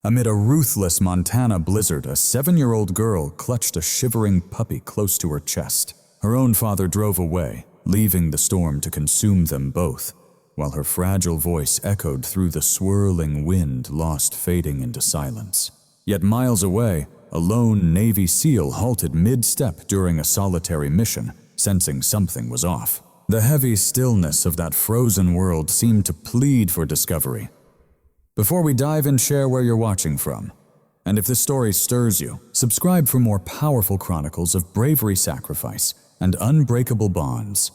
Amid a ruthless Montana blizzard, a 7-year-old girl clutched a shivering puppy close to her chest. Her own father drove away, leaving the storm to consume them both, while her fragile voice echoed through the swirling wind, lost fading into silence. Yet miles away, a lone Navy SEAL halted mid-step during a solitary mission, sensing something was off. The heavy stillness of that frozen world seemed to plead for discovery. Before we dive in, share where you're watching from. And if this story stirs you, subscribe for more powerful chronicles of bravery, sacrifice, and unbreakable bonds.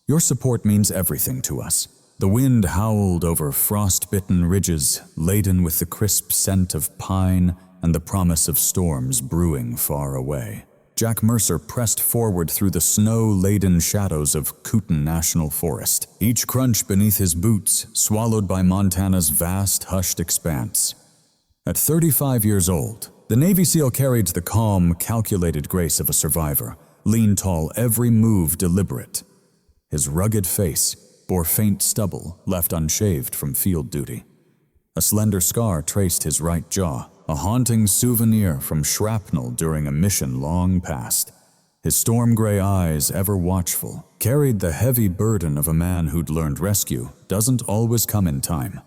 Your support means everything to us. The wind howled over frostbitten ridges, laden with the crisp scent of pine and the promise of storms brewing far away. Jack Mercer pressed forward through the snow-laden shadows of Kootenai National Forest, each crunch beneath his boots swallowed by Montana's vast, hushed expanse. At 35 years old, the Navy SEAL carried the calm, calculated grace of a survivor, lean tall, every move deliberate. His rugged face bore faint stubble left unshaved from field duty. A slender scar traced his right jaw, a haunting souvenir from shrapnel during a mission long past. His storm-gray eyes, ever watchful, carried the heavy burden of a man who'd learned rescue doesn't always come in time.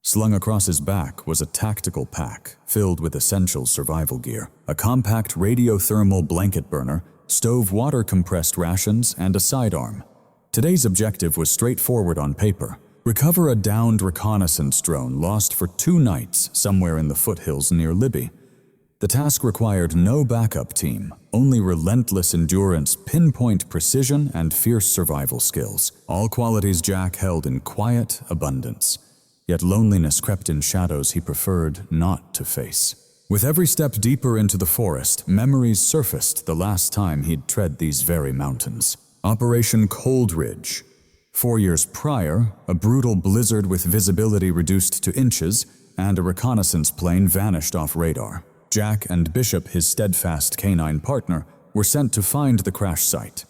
Slung across his back was a tactical pack filled with essential survival gear, a compact radiothermal blanket burner, stove water-compressed rations, and a sidearm. Today's objective was straightforward on paper: recover a downed reconnaissance drone lost for 2 nights somewhere in the foothills near Libby. The task required no backup team, only relentless endurance, pinpoint precision, and fierce survival skills, all qualities Jack held in quiet abundance. Yet loneliness crept in shadows he preferred not to face. With every step deeper into the forest, memories surfaced the last time he'd tread these very mountains. Operation Cold Ridge. 4 years prior, a brutal blizzard with visibility reduced to inches, and a reconnaissance plane vanished off radar. Jack and Bishop, his steadfast canine partner, were sent to find the crash site.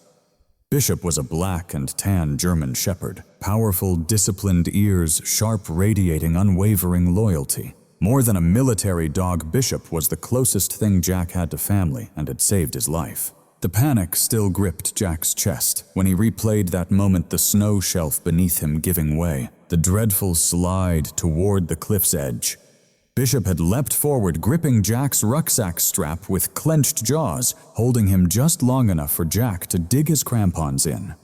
Bishop was a black and tan German shepherd, powerful, disciplined ears, sharp, radiating unwavering loyalty. More than a military dog, Bishop was the closest thing Jack had to family and had saved his life. The panic still gripped Jack's chest when he replayed that moment, the snow shelf beneath him giving way, the dreadful slide toward the cliff's edge. Bishop had leapt forward, gripping Jack's rucksack strap with clenched jaws, holding him just long enough for Jack to dig his crampons in.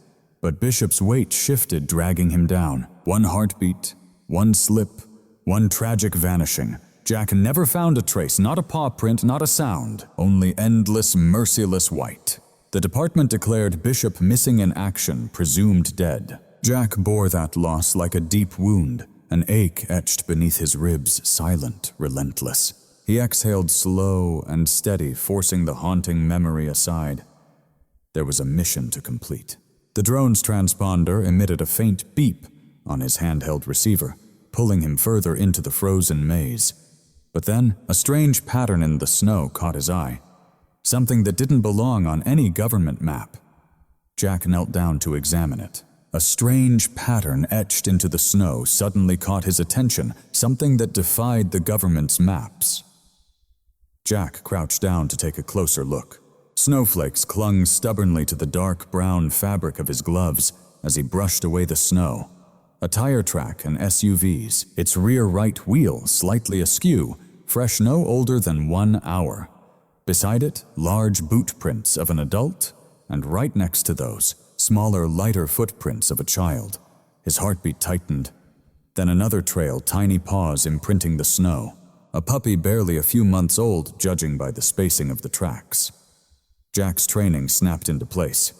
But Bishop's weight shifted, dragging him down. One heartbeat, one slip, one tragic vanishing. Jack never found a trace, not a paw print, not a sound, only endless, merciless white. The department declared Bishop missing in action, presumed dead. Jack bore that loss like a deep wound, an ache etched beneath his ribs, silent, relentless. He exhaled slow and steady, forcing the haunting memory aside. There was a mission to complete. The drone's transponder emitted a faint beep on his handheld receiver, pulling him further into the frozen maze. But then, a strange pattern in the snow caught his eye. Something that didn't belong on any government map. Jack knelt down to examine it. A strange pattern etched into the snow suddenly caught his attention, something that defied the government's maps. Jack crouched down to take a closer look. Snowflakes clung stubbornly to the dark brown fabric of his gloves as he brushed away the snow. A tire track and SUVs, its rear right wheel slightly askew, fresh no older than 1 hour. Beside it, large boot prints of an adult, and right next to those, smaller, lighter footprints of a child. His heartbeat tightened. Then another trail, tiny paws imprinting the snow. A puppy barely a few months old, judging by the spacing of the tracks. Jack's training snapped into place.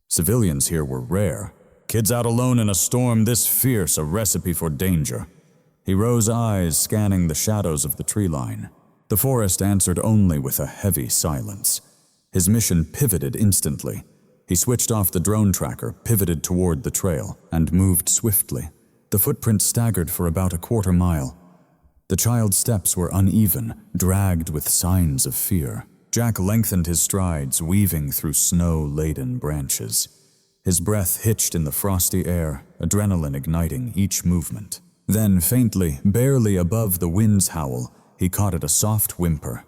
Civilians here were rare. Kids out alone in a storm this fierce, a recipe for danger. He rose, eyes scanning the shadows of the tree line. The forest answered only with a heavy silence. His mission pivoted instantly. He switched off the drone tracker, pivoted toward the trail, and moved swiftly. The footprints staggered for about a quarter mile. The child's steps were uneven, dragged with signs of fear. Jack lengthened his strides, weaving through snow-laden branches. His breath hitched in the frosty air, adrenaline igniting each movement. Then, faintly, barely above the wind's howl, he caught at a soft whimper.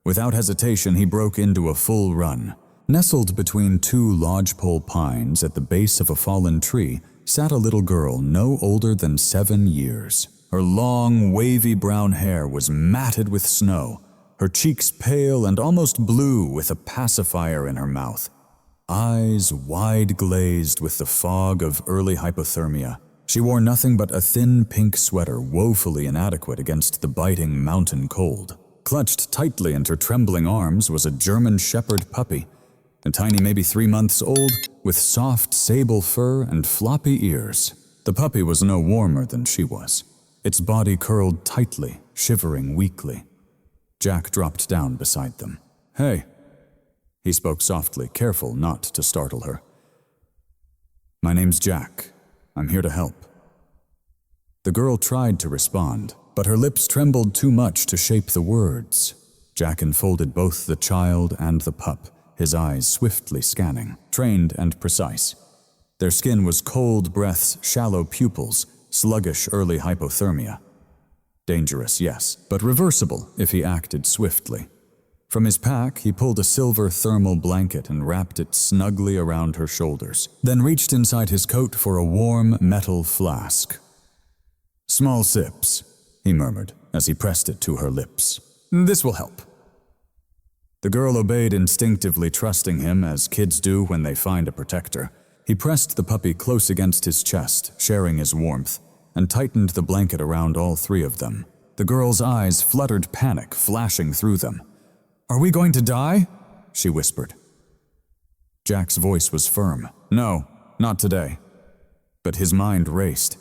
Without hesitation, he broke into a full run. Nestled between two lodgepole pines at the base of a fallen tree sat a little girl no older than 7 years. Her long, wavy brown hair was matted with snow, her cheeks pale and almost blue with a pacifier in her mouth. Eyes wide glazed with the fog of early hypothermia. She wore nothing but a thin pink sweater woefully inadequate against the biting mountain cold. Clutched tightly in her trembling arms was a German shepherd puppy, a tiny maybe 3 months old, with soft sable fur and floppy ears. The puppy was no warmer than she was. Its body curled tightly, shivering weakly. Jack dropped down beside them. "Hey," he spoke softly, careful not to startle her. "My name's Jack. I'm here to help." The girl tried to respond, but her lips trembled too much to shape the words. Jack enfolded both the child and the pup, his eyes swiftly scanning, trained and precise. Their skin was cold breaths, shallow pupils, sluggish early hypothermia. Dangerous, yes, but reversible if he acted swiftly. From his pack, he pulled a silver thermal blanket and wrapped it snugly around her shoulders, then reached inside his coat for a warm metal flask. "Small sips," he murmured as he pressed it to her lips. "This will help." The girl obeyed instinctively, trusting him as kids do when they find a protector. He pressed the puppy close against his chest, sharing his warmth, and tightened the blanket around all three of them. The girl's eyes fluttered panic, flashing through them. "Are we going to die?" she whispered. Jack's voice was firm. "No, not today." But his mind raced.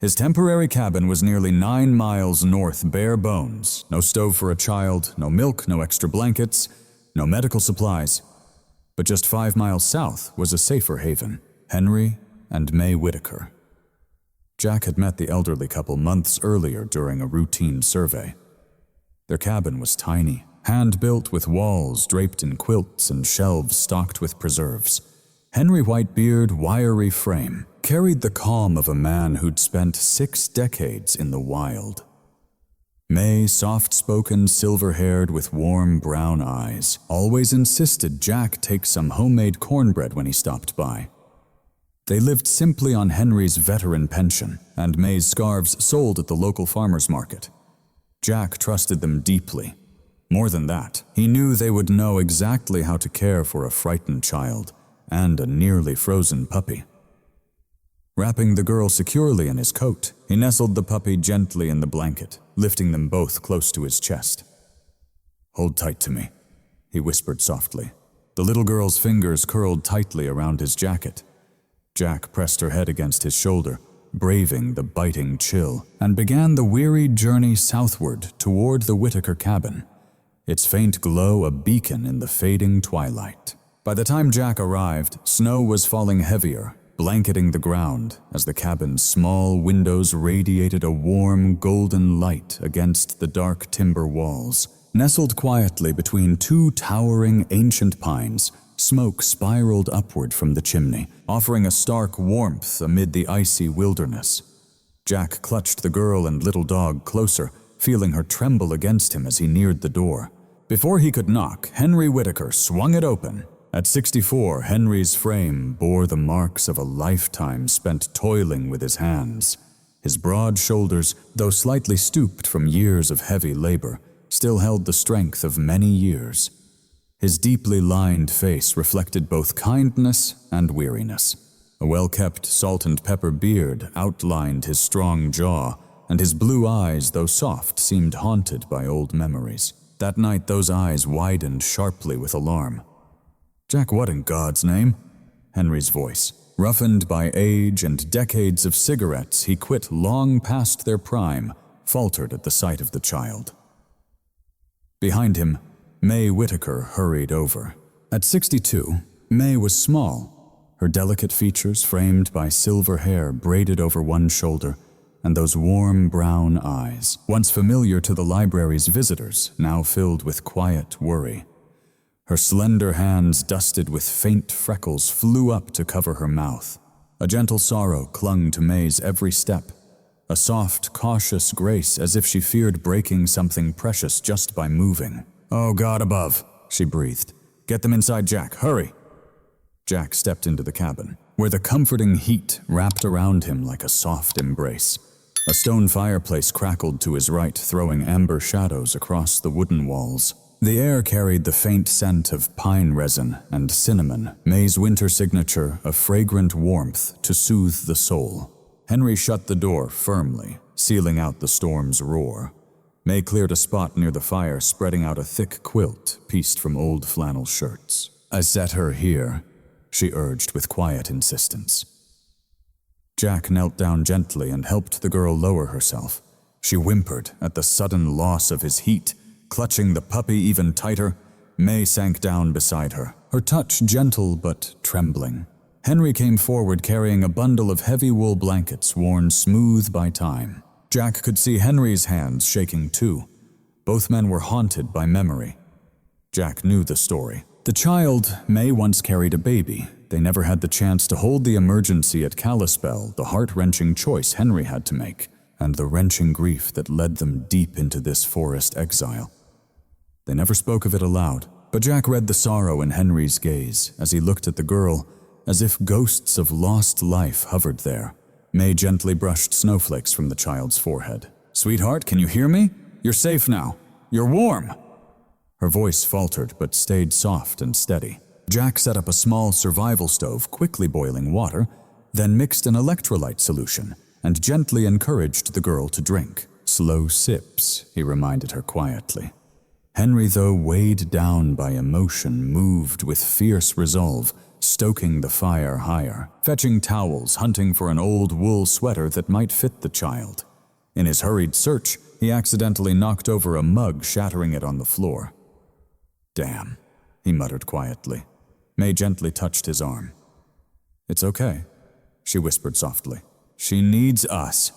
His temporary cabin was nearly 9 miles north, bare bones. No stove for a child, no milk, no extra blankets, no medical supplies. But just 5 miles south was a safer haven, Henry and May Whitaker. Jack had met the elderly couple months earlier during a routine survey. Their cabin was tiny, hand-built with walls draped in quilts and shelves stocked with preserves. Henry Whitebeard, wiry frame, carried the calm of a man who'd spent 6 decades in the wild. May, soft-spoken, silver-haired with warm brown eyes, always insisted Jack take some homemade cornbread when he stopped by. They lived simply on Henry's veteran pension and May's scarves sold at the local farmer's market. Jack trusted them deeply. More than that, he knew they would know exactly how to care for a frightened child and a nearly frozen puppy. Wrapping the girl securely in his coat, he nestled the puppy gently in the blanket, lifting them both close to his chest. "Hold tight to me," he whispered softly. The little girl's fingers curled tightly around his jacket. Jack pressed her head against his shoulder, braving the biting chill, and began the weary journey southward toward the Whitaker cabin, its faint glow a beacon in the fading twilight. By the time Jack arrived, snow was falling heavier, blanketing the ground as the cabin's small windows radiated a warm, golden light against the dark timber walls. Nestled quietly between 2 towering ancient pines, smoke spiraled upward from the chimney, offering a stark warmth amid the icy wilderness. Jack clutched the girl and little dog closer, feeling her tremble against him as he neared the door. Before he could knock, Henry Whitaker swung it open. At 64, Henry's frame bore the marks of a lifetime spent toiling with his hands. His broad shoulders, though slightly stooped from years of heavy labor, still held the strength of many years. His deeply lined face reflected both kindness and weariness. A well-kept salt and pepper beard outlined his strong jaw, and his blue eyes, though soft, seemed haunted by old memories. That night those eyes widened sharply with alarm. "Jack, what in God's name?" Henry's voice. Roughened by age and decades of cigarettes he quit long past their prime, faltered at the sight of the child. Behind him, May Whitaker hurried over. At 62, May was small, her delicate features framed by silver hair braided over one shoulder, and those warm brown eyes, once familiar to the library's visitors, now filled with quiet worry. Her slender hands, dusted with faint freckles, flew up to cover her mouth. A gentle sorrow clung to May's every step, a soft, cautious grace as if she feared breaking something precious just by moving. "Oh, God above," she breathed. "Get them inside, Jack, hurry." Jack stepped into the cabin, where the comforting heat wrapped around him like a soft embrace. A stone fireplace crackled to his right, throwing amber shadows across the wooden walls. The air carried the faint scent of pine resin and cinnamon, May's winter signature, a fragrant warmth to soothe the soul. Henry shut the door firmly, sealing out the storm's roar. May cleared a spot near the fire, spreading out a thick quilt pieced from old flannel shirts. "I set her here," she urged with quiet insistence. Jack knelt down gently and helped the girl lower herself. She whimpered at the sudden loss of his heat. Clutching the puppy even tighter, May sank down beside her, her touch gentle but trembling. Henry came forward carrying a bundle of heavy wool blankets worn smooth by time. Jack could see Henry's hands shaking too. Both men were haunted by memory. Jack knew the story. The child, May once carried a baby. They never had the chance to hold the emergency at Kalispell, the heart-wrenching choice Henry had to make, and the wrenching grief that led them deep into this forest exile. They never spoke of it aloud, but Jack read the sorrow in Henry's gaze as he looked at the girl, as if ghosts of lost life hovered there. May gently brushed snowflakes from the child's forehead. "Sweetheart, can you hear me? You're safe now. You're warm." Her voice faltered but stayed soft and steady. Jack set up a small survival stove, quickly boiling water, then mixed an electrolyte solution and gently encouraged the girl to drink. "Slow sips," he reminded her quietly. Henry, though weighed down by emotion, moved with fierce resolve, stoking the fire higher, fetching towels, hunting for an old wool sweater that might fit the child. In his hurried search, he accidentally knocked over a mug, shattering it on the floor. "Damn," he muttered quietly. May gently touched his arm. "It's okay," she whispered softly. "She needs us,"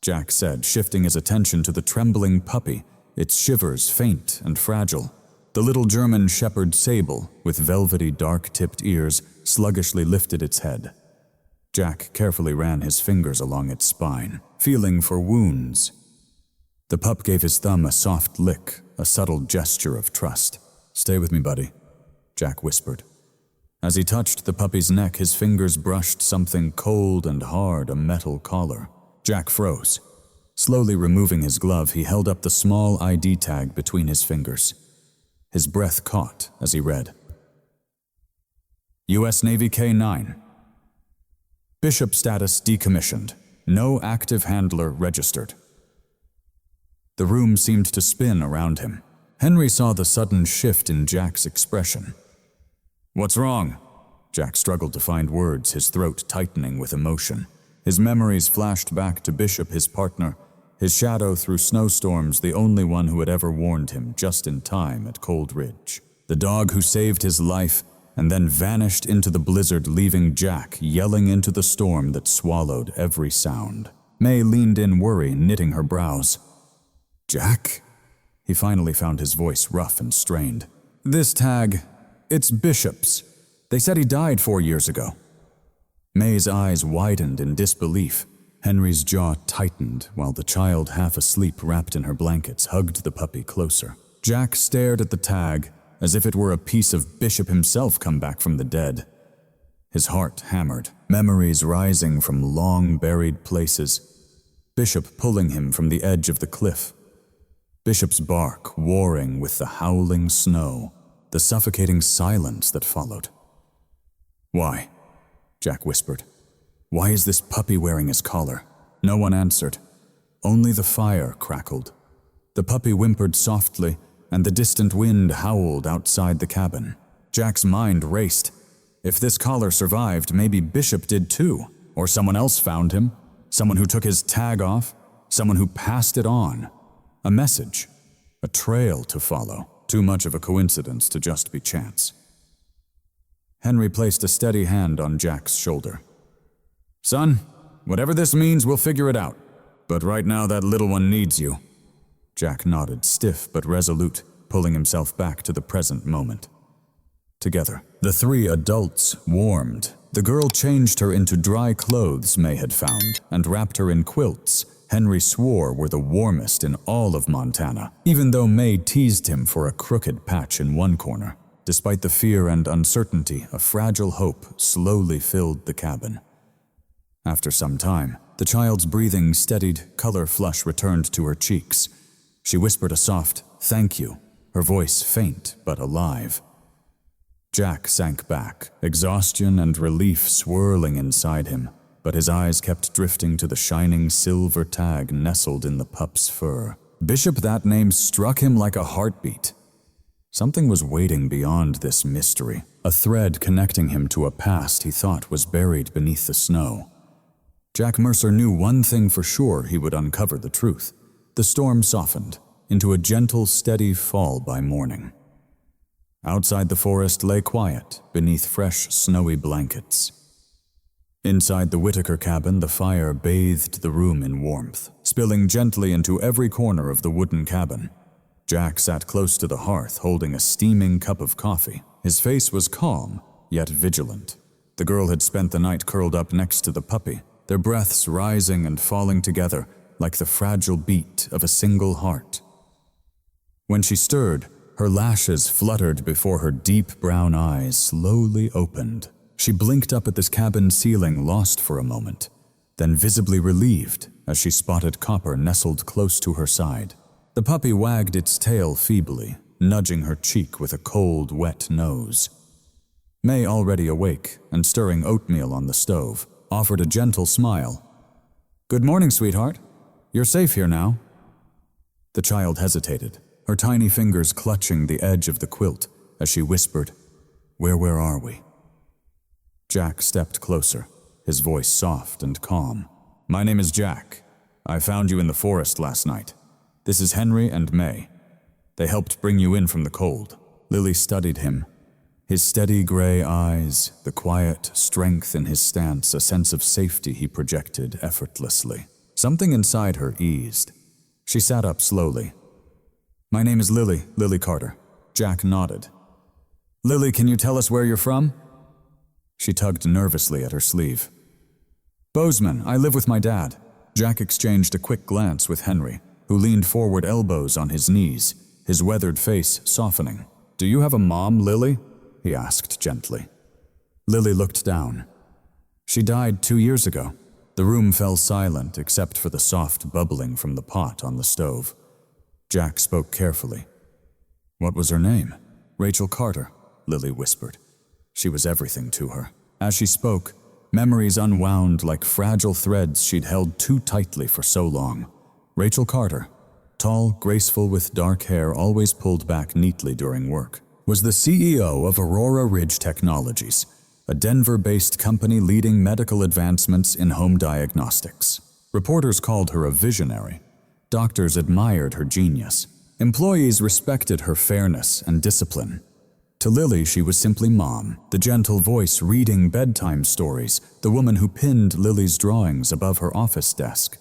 Jack said, shifting his attention to the trembling puppy, its shivers faint and fragile. The little German shepherd Sable, with velvety dark-tipped ears, sluggishly lifted its head. Jack carefully ran his fingers along its spine, feeling for wounds. The pup gave his thumb a soft lick, a subtle gesture of trust. "Stay with me, buddy," Jack whispered. As he touched the puppy's neck, his fingers brushed something cold and hard, a metal collar. Jack froze. Slowly removing his glove, he held up the small ID tag between his fingers. His breath caught as he read. U.S. Navy K-9. Bishop status decommissioned. No active handler registered. The room seemed to spin around him. Henry saw the sudden shift in Jack's expression. "What's wrong?" Jack struggled to find words, his throat tightening with emotion. His memories flashed back to Bishop, his partner, his shadow through snowstorms, the only one who had ever warned him just in time at Cold Ridge. The dog who saved his life and then vanished into the blizzard, leaving Jack yelling into the storm that swallowed every sound. May leaned in, worry knitting her brows. "Jack?" He finally found his voice rough and strained. "This tag, it's Bishop's. They said he died 4 years ago." May's eyes widened in disbelief. Henry's jaw tightened while the child, half asleep wrapped in her blankets, hugged the puppy closer. Jack stared at the tag as if it were a piece of Bishop himself come back from the dead. His heart hammered, memories rising from long-buried places. Bishop pulling him from the edge of the cliff. Bishop's bark warring with the howling snow, the suffocating silence that followed. "Why?" Jack whispered. "Why is this puppy wearing his collar?" No one answered. Only the fire crackled. The puppy whimpered softly, and the distant wind howled outside the cabin. Jack's mind raced. If this collar survived, maybe Bishop did too. Or someone else found him. Someone who took his tag off. Someone who passed it on. A message. A trail to follow. Too much of a coincidence to just be chance. Henry placed a steady hand on Jack's shoulder. "Son, whatever this means, we'll figure it out. But right now that little one needs you." Jack nodded, stiff but resolute, pulling himself back to the present moment. Together, the 3 adults warmed. The girl changed her into dry clothes May had found and wrapped her in quilts, Henry swore were the warmest in all of Montana, even though May teased him for a crooked patch in one corner. Despite the fear and uncertainty, a fragile hope slowly filled the cabin. After some time, the child's breathing steadied, color flush returned to her cheeks. She whispered a soft, "Thank you," her voice faint but alive. Jack sank back, exhaustion and relief swirling inside him, but his eyes kept drifting to the shining silver tag nestled in the pup's fur. Bishop, that name struck him like a heartbeat. Something was waiting beyond this mystery, a thread connecting him to a past he thought was buried beneath the snow. Jack Mercer knew one thing for sure: he would uncover the truth. The storm softened into a gentle, steady fall by morning. Outside, the forest lay quiet beneath fresh, snowy blankets. Inside the Whitaker cabin, the fire bathed the room in warmth, spilling gently into every corner of the wooden cabin. Jack sat close to the hearth, holding a steaming cup of coffee. His face was calm, yet vigilant. The girl had spent the night curled up next to the puppy, their breaths rising and falling together like the fragile beat of a single heart. When she stirred, her lashes fluttered before her deep brown eyes slowly opened. She blinked up at this cabin ceiling, lost for a moment, then visibly relieved as she spotted Copper nestled close to her side. The puppy wagged its tail feebly, nudging her cheek with a cold, wet nose. May, already awake and stirring oatmeal on the stove, offered a gentle smile. "Good morning, sweetheart. You're safe here now." The child hesitated, her tiny fingers clutching the edge of the quilt as she whispered, Where are we?" Jack stepped closer, his voice soft and calm. "My name is Jack. I found you in the forest last night. This is Henry and May. They helped bring you in from the cold." Lily studied him. His steady gray eyes, the quiet strength in his stance, a sense of safety he projected effortlessly. Something inside her eased. She sat up slowly. "My name is Lily Carter." Jack nodded. "Lily, can you tell us where you're from?" She tugged nervously at her sleeve. "Bozeman, I live with my dad." Jack exchanged a quick glance with Henry, who leaned forward, elbows on his knees, his weathered face softening. "Do you have a mom, Lily?" he asked gently. Lily looked down. "She died 2 years ago." The room fell silent except for the soft bubbling from the pot on the stove. Jack spoke carefully. "What was her name?" "Rachel Carter," Lily whispered. She was everything to her. As she spoke, memories unwound like fragile threads she'd held too tightly for so long. Rachel Carter, tall, graceful with dark hair always pulled back neatly during work, was the CEO of Aurora Ridge Technologies, a Denver-based company leading medical advancements in home diagnostics. Reporters called her a visionary. Doctors admired her genius. Employees respected her fairness and discipline. To Lily, she was simply Mom, the gentle voice reading bedtime stories, the woman who pinned Lily's drawings above her office desk.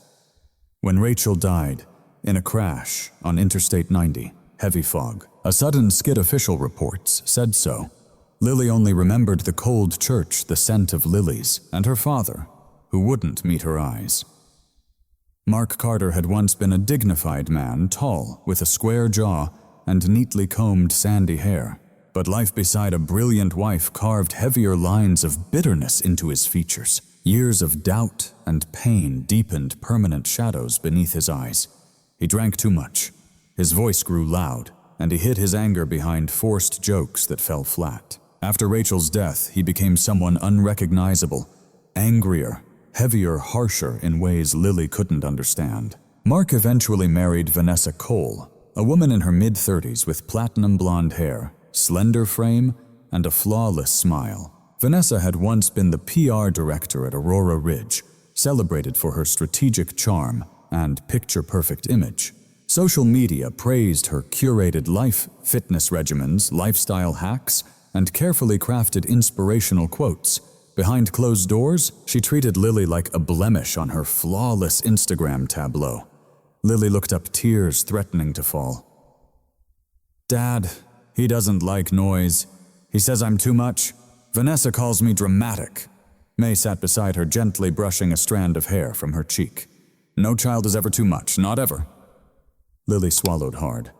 When Rachel died, in a crash on Interstate 90, heavy fog, a sudden skid, official reports said so. Lily only remembered the cold church, the scent of lilies, and her father, who wouldn't meet her eyes. Mark Carter had once been a dignified man, tall, with a square jaw and neatly combed sandy hair. But life beside a brilliant wife carved heavier lines of bitterness into his features. Years of doubt and pain deepened permanent shadows beneath his eyes. He drank too much. His voice grew loud, and he hid his anger behind forced jokes that fell flat. After Rachel's death, he became someone unrecognizable, angrier, heavier, harsher in ways Lily couldn't understand. Mark eventually married Vanessa Cole, a woman in her mid-30s with platinum blonde hair, slender frame, and a flawless smile. Vanessa had once been the PR director at Aurora Ridge, celebrated for her strategic charm and picture-perfect image. Social media praised her curated life, fitness regimens, lifestyle hacks, and carefully crafted inspirational quotes. Behind closed doors, she treated Lily like a blemish on her flawless Instagram tableau. Lily looked up, tears threatening to fall. "Dad, he doesn't like noise. He says I'm too much. Vanessa calls me dramatic." May sat beside her, gently brushing a strand of hair from her cheek. No child is ever too much, not ever. Lily swallowed hard.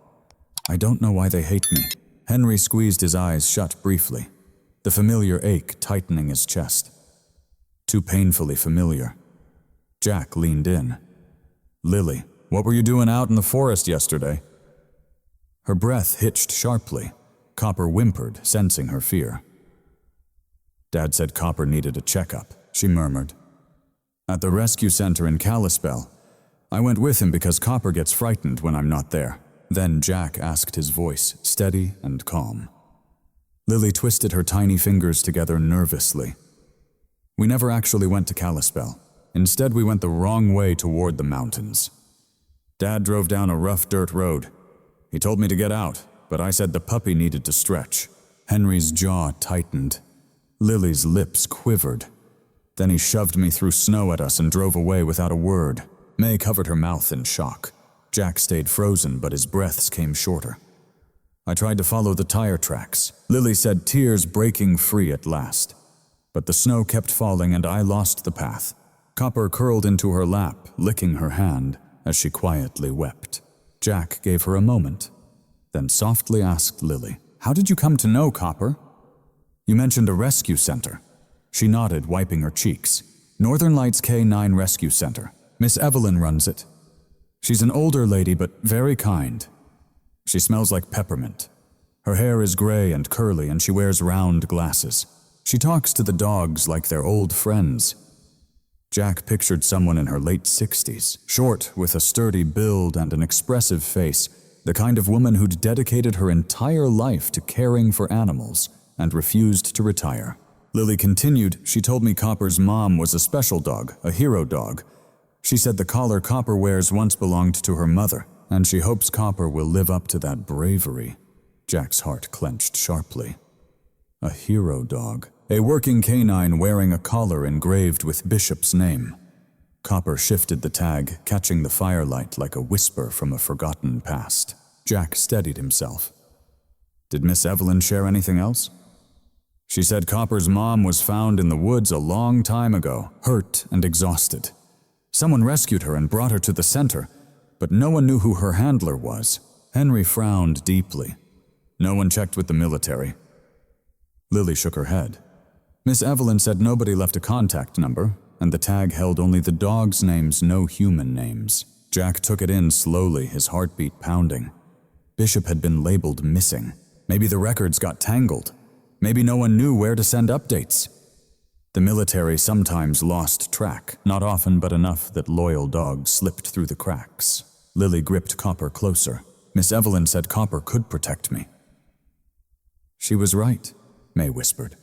I don't know why they hate me. Henry squeezed his eyes shut briefly, the familiar ache tightening his chest. Too painfully familiar. Jack leaned in. Lily, what were you doing out in the forest yesterday? Her breath hitched sharply. Copper whimpered, sensing her fear. Dad said Copper needed a checkup, she murmured. At the rescue center in Kalispell. I went with him because Copper gets frightened when I'm not there. Then Jack asked, his voice steady and calm. Lily twisted her tiny fingers together nervously. We never actually went to Kalispell. Instead, we went the wrong way toward the mountains. Dad drove down a rough dirt road. He told me to get out, but I said the puppy needed to stretch. Henry's jaw tightened. Lily's lips quivered. Then he shoved me through snow at us and drove away without a word. May covered her mouth in shock. Jack stayed frozen, but his breaths came shorter. I tried to follow the tire tracks. Lily said, tears breaking free at last. But the snow kept falling and I lost the path. Copper curled into her lap, licking her hand as she quietly wept. Jack gave her a moment, then softly asked Lily, how did you come to know Copper? You mentioned a rescue center. She nodded, wiping her cheeks. Northern Lights K9 Rescue Center. Miss Evelyn runs it. She's an older lady, but very kind. She smells like peppermint. Her hair is gray and curly, and she wears round glasses. She talks to the dogs like they're old friends. Jack pictured someone in her late 60s, short, with a sturdy build and an expressive face, the kind of woman who'd dedicated her entire life to caring for animals and refused to retire. Lily continued, she told me Copper's mom was a special dog, a hero dog. She said the collar Copper wears once belonged to her mother, and she hopes Copper will live up to that bravery. Jack's heart clenched sharply. A hero dog. A working canine wearing a collar engraved with Bishop's name. Copper shifted the tag, catching the firelight like a whisper from a forgotten past. Jack steadied himself. Did Miss Evelyn share anything else? She said Copper's mom was found in the woods a long time ago, hurt and exhausted. Someone rescued her and brought her to the center, but no one knew who her handler was. Henry frowned deeply. No one checked with the military. Lily shook her head. Miss Evelyn said nobody left a contact number, and the tag held only the dogs' names, no human names. Jack took it in slowly, his heartbeat pounding. Bishop had been labeled missing. Maybe the records got tangled. Maybe no one knew where to send updates. The military sometimes lost track, not often but enough that loyal dogs slipped through the cracks. Lily gripped Copper closer. Miss Evelyn said Copper could protect me. She was right, May whispered.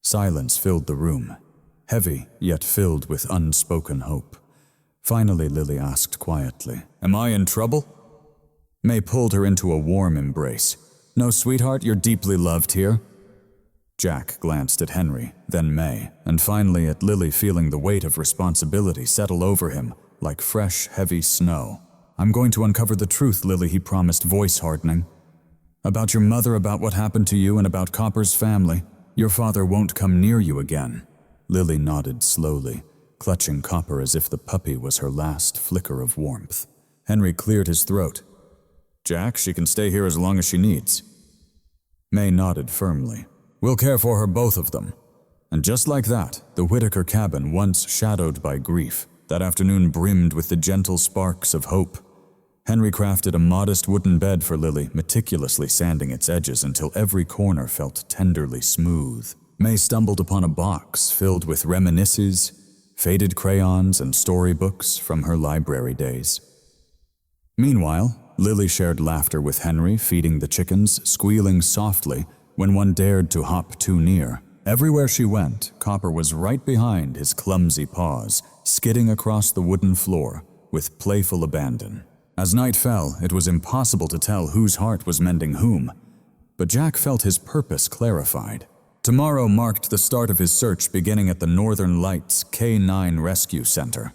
Silence filled the room, heavy yet filled with unspoken hope. Finally, Lily asked quietly, Am I in trouble? May pulled her into a warm embrace. No, sweetheart, you're deeply loved here. Jack glanced at Henry, then May, and finally at Lily, feeling the weight of responsibility settle over him like fresh, heavy snow. I'm going to uncover the truth, Lily, he promised, voice hardening. About your mother, about what happened to you, and about Copper's family. Your father won't come near you again. Lily nodded slowly, clutching Copper as if the puppy was her last flicker of warmth. Henry cleared his throat. Jack, she can stay here as long as she needs. May nodded firmly. We'll care for her, both of them. And just like that, the Whitaker cabin, once shadowed by grief, that afternoon brimmed with the gentle sparks of hope. Henry crafted a modest wooden bed for Lily, meticulously sanding its edges until every corner felt tenderly smooth. May stumbled upon a box filled with reminiscences, faded crayons, and storybooks from her library days. Meanwhile, Lily shared laughter with Henry, feeding the chickens, squealing softly when one dared to hop too near. Everywhere she went, Copper was right behind his clumsy paws, skidding across the wooden floor with playful abandon. As night fell, it was impossible to tell whose heart was mending whom, but Jack felt his purpose clarified. Tomorrow marked the start of his search, beginning at the Northern Lights K9 Rescue Center.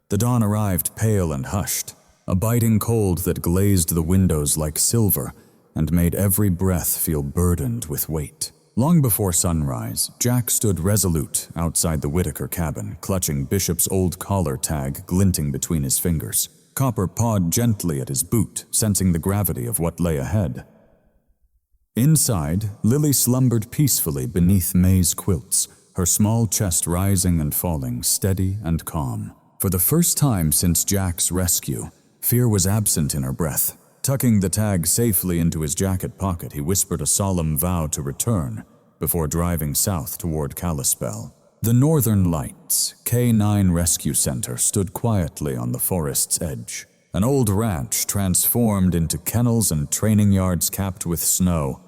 The dawn arrived pale and hushed, a biting cold that glazed the windows like silver and made every breath feel burdened with weight. Long before sunrise, Jack stood resolute outside the Whitaker cabin, clutching Bishop's old collar tag glinting between his fingers. Copper pawed gently at his boot, sensing the gravity of what lay ahead. Inside, Lily slumbered peacefully beneath May's quilts, her small chest rising and falling, steady and calm. For the first time since Jack's rescue, fear was absent in her breath. Tucking the tag safely into his jacket pocket, he whispered a solemn vow to return before driving south toward Kalispell. The Northern Lights K9 Rescue Center stood quietly on the forest's edge. An old ranch transformed into kennels and training yards capped with snow.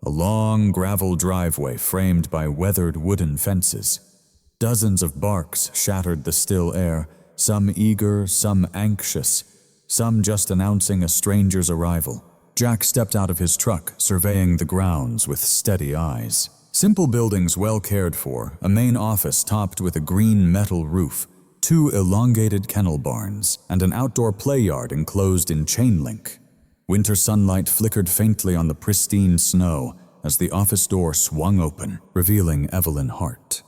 A long gravel driveway framed by weathered wooden fences. Dozens of barks shattered the still air, some eager, some anxious, some just announcing a stranger's arrival. Jack stepped out of his truck, surveying the grounds with steady eyes. Simple buildings well cared for, a main office topped with a green metal roof, 2 elongated kennel barns, and an outdoor play yard enclosed in chain link. Winter sunlight flickered faintly on the pristine snow as the office door swung open, revealing Evelyn Hart.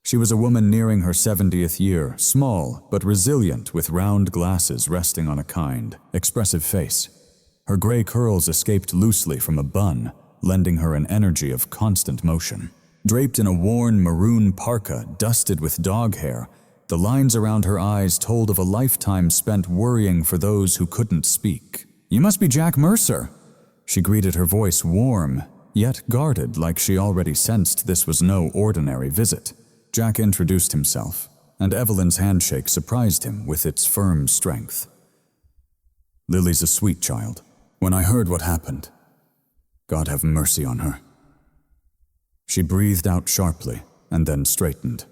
She was a woman nearing her 70th year, small but resilient, with round glasses resting on a kind, expressive face. Her gray curls escaped loosely from a bun, lending her an energy of constant motion. Draped in a worn maroon parka dusted with dog hair, the lines around her eyes told of a lifetime spent worrying for those who couldn't speak. "You must be Jack Mercer." She greeted, her voice warm, yet guarded, like she already sensed this was no ordinary visit. Jack introduced himself, and Evelyn's handshake surprised him with its firm strength. "Lily's a sweet child. When I heard what happened, God have mercy on her." She breathed out sharply and then straightened.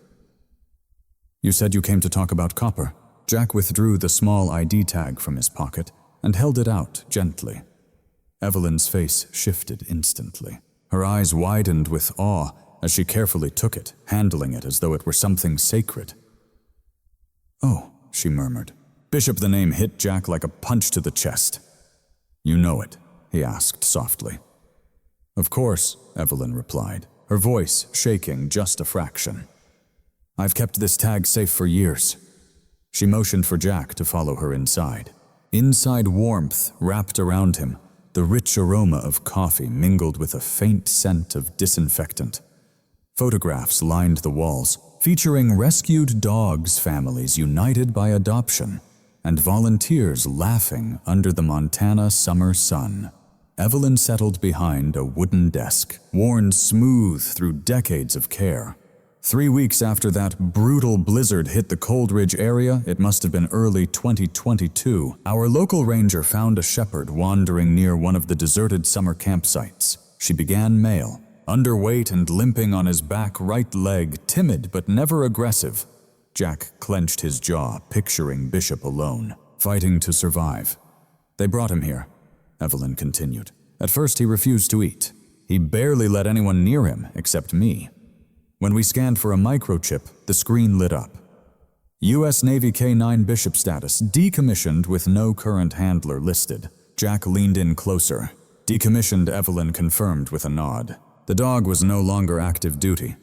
"You said you came to talk about Copper." Jack withdrew the small ID tag from his pocket and held it out gently. Evelyn's face shifted instantly. Her eyes widened with awe as she carefully took it, handling it as though it were something sacred. "Oh," she murmured. Bishop, the name hit Jack like a punch to the chest. "You know it?" he asked softly. "Of course," Evelyn replied, her voice shaking just a fraction. "I've kept this tag safe for years." She motioned for Jack to follow her inside. Inside, warmth wrapped around him, the rich aroma of coffee mingled with a faint scent of disinfectant. Photographs lined the walls, featuring rescued dogs' families united by adoption, and volunteers laughing under the Montana summer sun. Evelyn settled behind a wooden desk, worn smooth through decades of care. 3 weeks after that brutal blizzard hit the Cold Ridge area, it must have been early 2022, our local ranger found a shepherd wandering near one of the deserted summer campsites. She began mail, underweight and limping on his back right leg, timid but never aggressive. Jack clenched his jaw, picturing Bishop alone, fighting to survive. "They brought him here," Evelyn continued. "At first he refused to eat. He barely let anyone near him, except me. When we scanned for a microchip, the screen lit up. U.S. Navy K9 Bishop status, decommissioned with no current handler listed." Jack leaned in closer. "Decommissioned," Evelyn confirmed with a nod. "The dog was no longer active duty.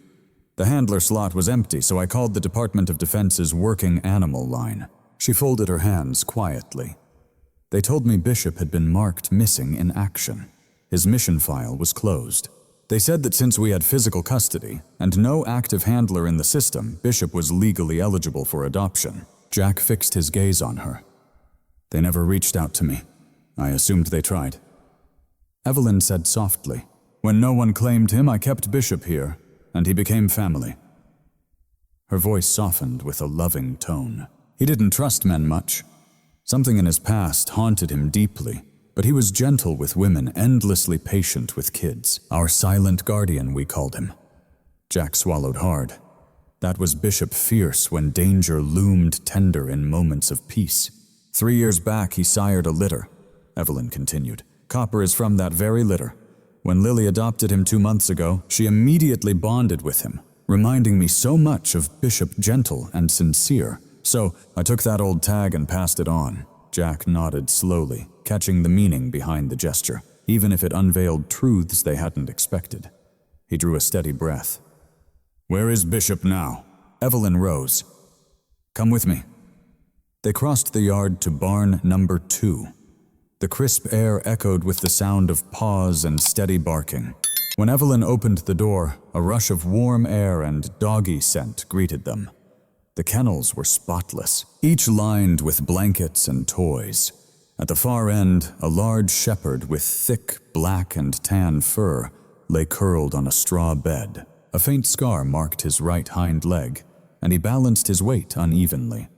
The handler slot was empty, so I called the Department of Defense's working animal line." She folded her hands quietly. "They told me Bishop had been marked missing in action. His mission file was closed. They said that since we had physical custody and no active handler in the system, Bishop was legally eligible for adoption." Jack fixed his gaze on her. "They never reached out to me. I assumed they tried." Evelyn said softly, "When no one claimed him, I kept Bishop here, and he became family." Her voice softened with a loving tone. "He didn't trust men much. Something in his past haunted him deeply, but he was gentle with women, endlessly patient with kids. Our silent guardian, we called him." Jack swallowed hard. That was Bishop fierce when danger loomed tender in moments of peace. 3 years back, he sired a litter," Evelyn continued. "Copper is from that very litter. When Lily adopted him 2 months ago, she immediately bonded with him, reminding me so much of Bishop, gentle and sincere. So I took that old tag and passed it on." Jack nodded slowly, catching the meaning behind the gesture, even if it unveiled truths they hadn't expected. He drew a steady breath. "Where is Bishop now?" Evelyn rose. "Come with me." They crossed the yard to barn number 2. The crisp air echoed with the sound of paws and steady barking. When Evelyn opened the door, a rush of warm air and doggy scent greeted them. The kennels were spotless, each lined with blankets and toys. At the far end, a large shepherd with thick black and tan fur lay curled on a straw bed. A faint scar marked his right hind leg, and he balanced his weight unevenly.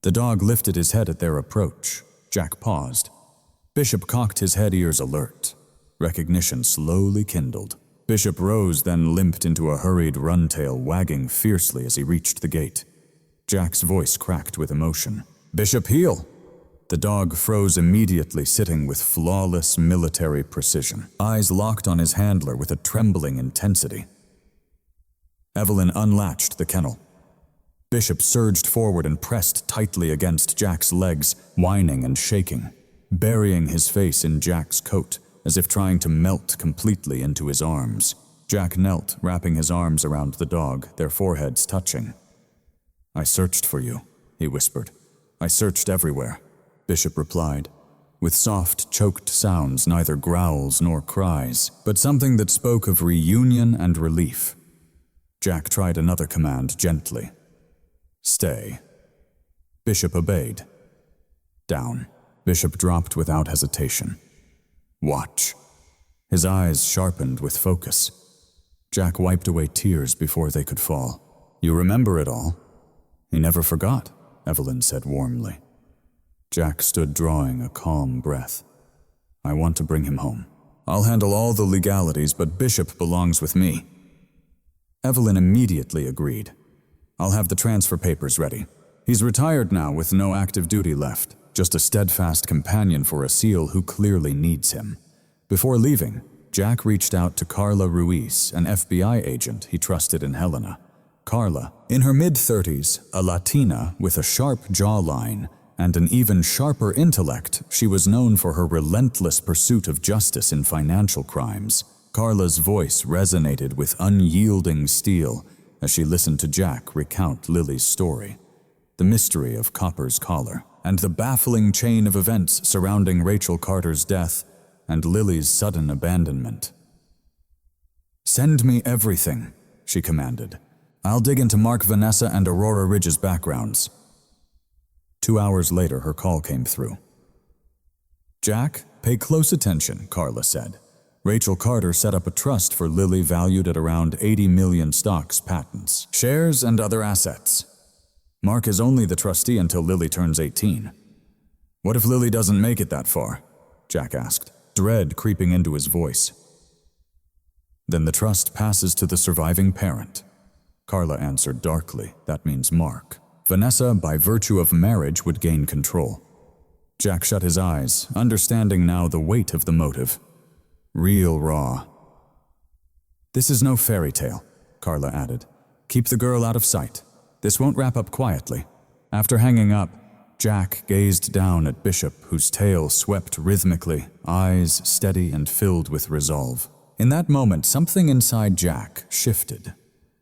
The dog lifted his head at their approach. Jack paused. Bishop cocked his head, ears alert. Recognition slowly kindled. Bishop rose, then limped into a hurried run-tail, wagging fiercely as he reached the gate. Jack's voice cracked with emotion. "Bishop, heel!" The dog froze immediately, sitting with flawless military precision, eyes locked on his handler with a trembling intensity. Evelyn unlatched the kennel. Bishop surged forward and pressed tightly against Jack's legs, whining and shaking, burying his face in Jack's coat, as if trying to melt completely into his arms. Jack knelt, wrapping his arms around the dog, their foreheads touching. "I searched for you," he whispered. "I searched everywhere," Bishop replied, with soft, choked sounds, neither growls nor cries, but something that spoke of reunion and relief. Jack tried another command gently. "Stay." Bishop obeyed. "Down." Bishop dropped without hesitation. "Watch." His eyes sharpened with focus. Jack wiped away tears before they could fall. "You remember it all?" "He never forgot," Evelyn said warmly. Jack stood drawing a calm breath. "I want to bring him home. I'll handle all the legalities, but Bishop belongs with me." Evelyn immediately agreed. "I'll have the transfer papers ready. He's retired now with no active duty left, just a steadfast companion for a SEAL who clearly needs him." Before leaving, Jack reached out to Carla Ruiz, an FBI agent he trusted in Helena. Carla, in her mid-30s, a Latina with a sharp jawline and an even sharper intellect, she was known for her relentless pursuit of justice in financial crimes. Carla's voice resonated with unyielding steel as she listened to Jack recount Lily's story, the mystery of Copper's collar, and the baffling chain of events surrounding Rachel Carter's death and Lily's sudden abandonment. "Send me everything," she commanded. "I'll dig into Mark, Vanessa, and Aurora Ridge's backgrounds." 2 hours later, her call came through. "Jack, pay close attention," Carla said. "Rachel Carter set up a trust for Lily valued at around 80 million stocks, patents, shares, and other assets. Mark is only the trustee until Lily turns 18. What if Lily doesn't make it that far?" Jack asked, dread creeping into his voice. "Then the trust passes to the surviving parent," Carla answered darkly. "That means Mark. Vanessa, by virtue of marriage, would gain control." Jack shut his eyes, understanding now the weight of the motive. Real raw. "This is no fairy tale," Carla added. "Keep the girl out of sight. This won't wrap up quietly." After hanging up, Jack gazed down at Bishop, whose tail swept rhythmically, eyes steady and filled with resolve. In that moment, something inside Jack shifted.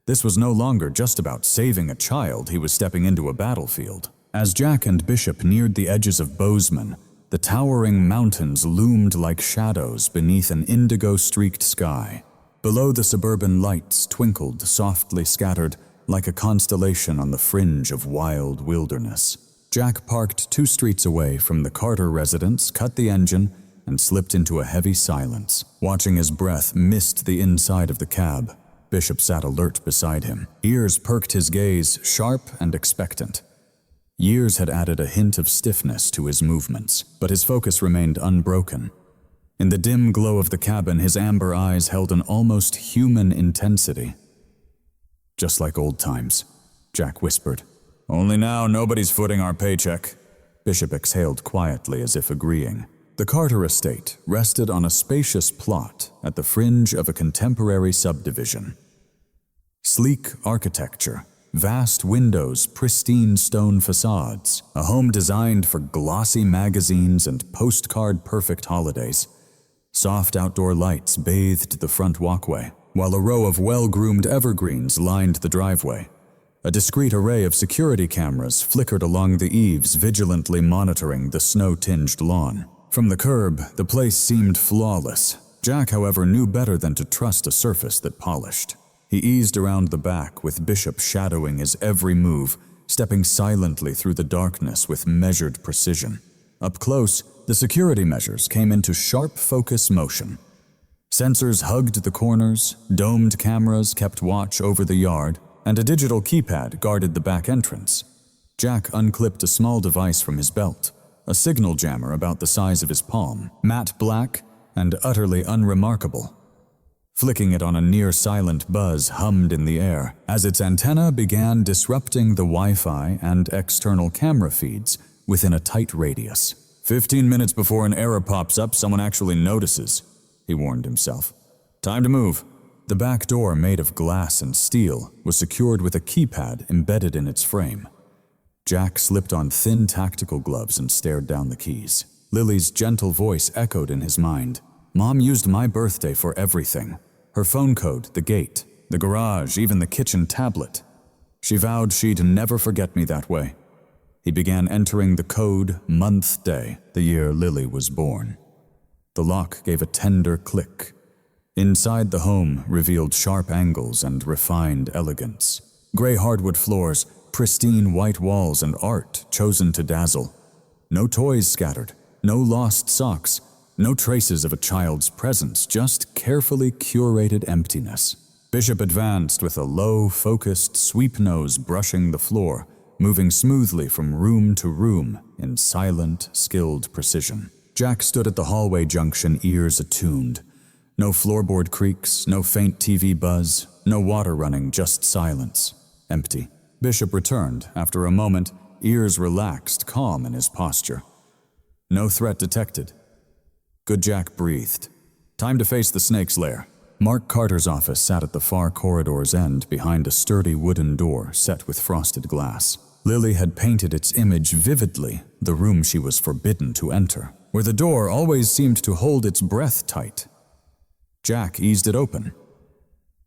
This was no longer just about saving a child, he was stepping into a battlefield. As Jack and Bishop neared the edges of Bozeman, the towering mountains loomed like shadows beneath an indigo-streaked sky. Below, the suburban lights twinkled, softly scattered, like a constellation on the fringe of wild wilderness. Jack parked 2 streets away from the Carter residence, cut the engine, and slipped into a heavy silence. Watching his breath mist the inside of the cab, Bishop sat alert beside him. Ears perked his gaze, sharp and expectant. Years had added a hint of stiffness to his movements, but his focus remained unbroken. In the dim glow of the cabin, his amber eyes held an almost human intensity. "Just like old times," Jack whispered. "Only now nobody's footing our paycheck." Bishop exhaled quietly as if agreeing. The Carter estate rested on a spacious plot at the fringe of a contemporary subdivision. Sleek architecture, vast windows, pristine stone facades, a home designed for glossy magazines and postcard-perfect holidays. Soft outdoor lights bathed the front walkway, while a row of well-groomed evergreens lined the driveway. A discreet array of security cameras flickered along the eaves, vigilantly monitoring the snow-tinged lawn. From the curb, the place seemed flawless. Jack, however, knew better than to trust a surface that polished. He eased around the back, with Bishop shadowing his every move, stepping silently through the darkness with measured precision. Up close, the security measures came into sharp focus motion. Sensors hugged the corners, domed cameras kept watch over the yard, and a digital keypad guarded the back entrance. Jack unclipped a small device from his belt, a signal jammer about the size of his palm, matte black and utterly unremarkable. Flicking it on a near-silent buzz hummed in the air as its antenna began disrupting the Wi-Fi and external camera feeds within a tight radius. 15 minutes before an error pops up, someone actually notices, he warned himself. Time to move. The back door, made of glass and steel, was secured with a keypad embedded in its frame. Jack slipped on thin tactical gloves and stared down the keys. Lily's gentle voice echoed in his mind. Mom used my birthday for everything. Her phone code, the gate, the garage, even the kitchen tablet. She vowed she'd never forget me that way. He began entering the code, month, day, the year Lily was born. The lock gave a tender click. Inside the home revealed sharp angles and refined elegance. Gray hardwood floors, pristine white walls, and art chosen to dazzle. No toys scattered, no lost socks, no traces of a child's presence, just carefully curated emptiness. Bishop advanced with a low, focused sweep nose brushing the floor, moving smoothly from room to room in silent, skilled precision. Jack stood at the hallway junction, ears attuned. No floorboard creaks, no faint TV buzz, no water running, just silence. Empty. Bishop returned. After a moment, ears relaxed, calm in his posture. No threat detected. Good Jack breathed. Time to face the snake's lair. Mark Carter's office sat at the far corridor's end behind a sturdy wooden door set with frosted glass. Lily had painted its image vividly, the room she was forbidden to enter, where the door always seemed to hold its breath tight. Jack eased it open.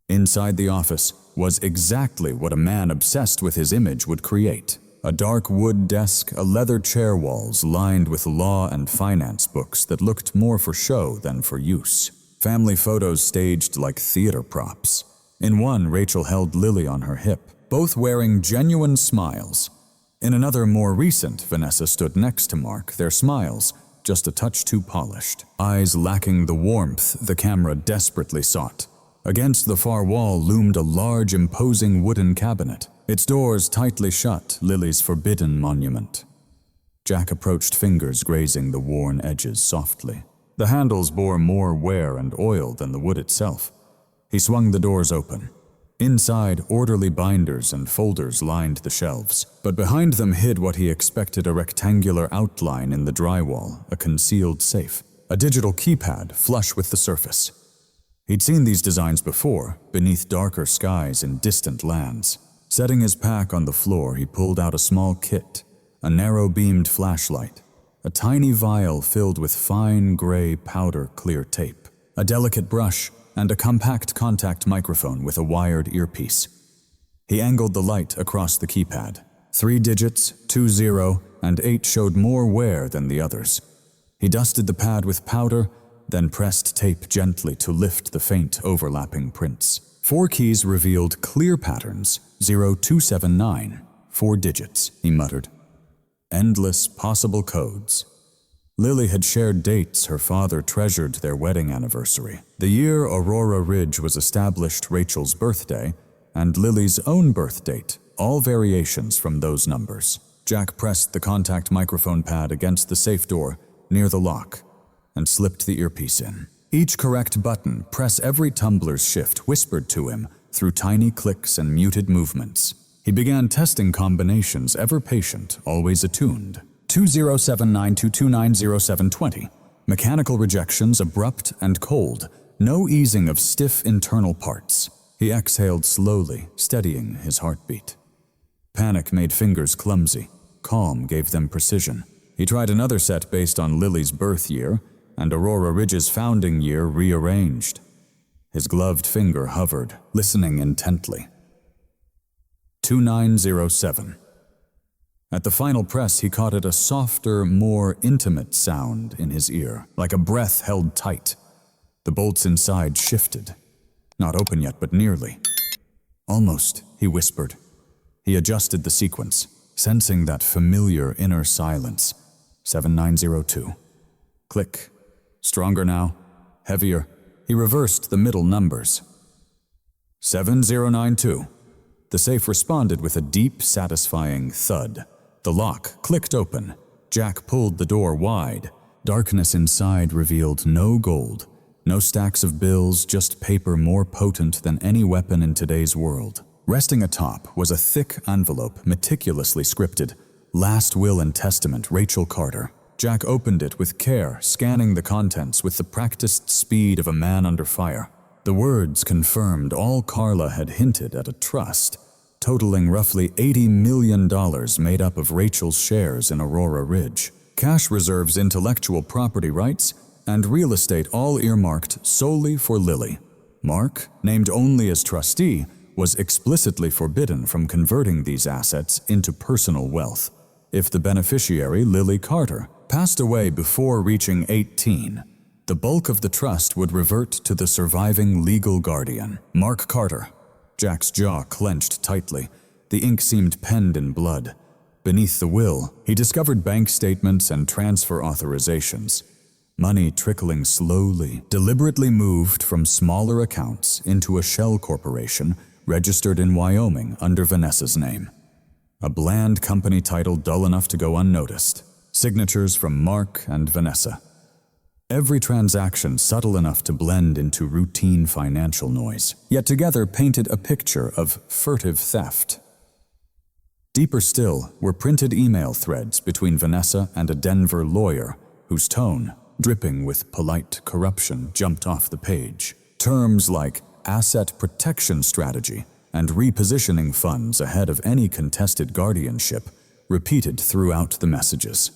Inside the office was exactly what a man obsessed with his image would create. A dark wood desk, a leather chair walls lined with law and finance books that looked more for show than for use. Family photos staged like theater props. In one, Rachel held Lily on her hip, both wearing genuine smiles. In another, more recent, Vanessa stood next to Mark, their smiles just a touch too polished, eyes lacking the warmth the camera desperately sought. Against the far wall loomed a large, imposing wooden cabinet, its doors tightly shut, Lily's forbidden monument. Jack approached, fingers grazing the worn edges softly. The handles bore more wear and oil than the wood itself. He swung the doors open. Inside, orderly binders and folders lined the shelves, but behind them hid what he expected a rectangular outline in the drywall, a concealed safe, a digital keypad flush with the surface. He'd seen these designs before, beneath darker skies in distant lands. Setting his pack on the floor, he pulled out a small kit, a narrow-beamed flashlight, a tiny vial filled with fine gray powder-clear tape, a delicate brush, and a compact contact microphone with a wired earpiece. He angled the light across the keypad. 3 digits, 20, and 8 showed more wear than the others. He dusted the pad with powder, then pressed tape gently to lift the faint overlapping prints. 4 keys revealed clear patterns, 0279, 4 digits, he muttered. Endless possible codes. Lily had shared dates her father treasured their wedding anniversary. The year Aurora Ridge was established, Rachel's birthday, and Lily's own birth date, all variations from those numbers. Jack pressed the contact microphone pad against the safe door near the lock and slipped the earpiece in. Each correct button, press every tumbler's shift, whispered to him through tiny clicks and muted movements. He began testing combinations, ever patient, always attuned. 2079-229-0720. Mechanical rejections abrupt and cold, no easing of stiff internal parts. He exhaled slowly, steadying his heartbeat. Panic made fingers clumsy. Calm gave them precision. He tried another set based on Lily's birth year and Aurora Ridge's founding year rearranged. His gloved finger hovered, listening intently. 2907. At the final press, he caught it a softer, more intimate sound in his ear, like a breath held tight. The bolts inside shifted. Not open yet, but nearly. Almost, he whispered. He adjusted the sequence, sensing that familiar inner silence. 7902. Click. Stronger now. Heavier. He reversed the middle numbers. 7092. The safe responded with a deep, satisfying thud. The lock clicked open. Jack pulled the door wide. Darkness inside revealed no gold, no stacks of bills, just paper more potent than any weapon in today's world. Resting atop was a thick envelope meticulously scripted. Last Will and Testament, Rachel Carter. Jack opened it with care, scanning the contents with the practiced speed of a man under fire. The words confirmed all Carla had hinted at a trust, totaling roughly $80 million made up of Rachel's shares in Aurora Ridge, cash reserves, intellectual property rights, and real estate, all earmarked solely for Lily. Mark, named only as trustee, was explicitly forbidden from converting these assets into personal wealth. If the beneficiary, Lily Carter, passed away before reaching 18, the bulk of the trust would revert to the surviving legal guardian, Mark Carter. Jack's jaw clenched tightly. The ink seemed penned in blood. Beneath the will, he discovered bank statements and transfer authorizations. Money trickling slowly, deliberately moved from smaller accounts into a shell corporation registered in Wyoming under Vanessa's name. A bland company title dull enough to go unnoticed. Signatures from Mark and Vanessa. Every transaction subtle enough to blend into routine financial noise, yet together painted a picture of furtive theft. Deeper still were printed email threads between Vanessa and a Denver lawyer whose tone, dripping with polite corruption, jumped off the page. Terms like asset protection strategy and repositioning funds ahead of any contested guardianship repeated throughout the messages.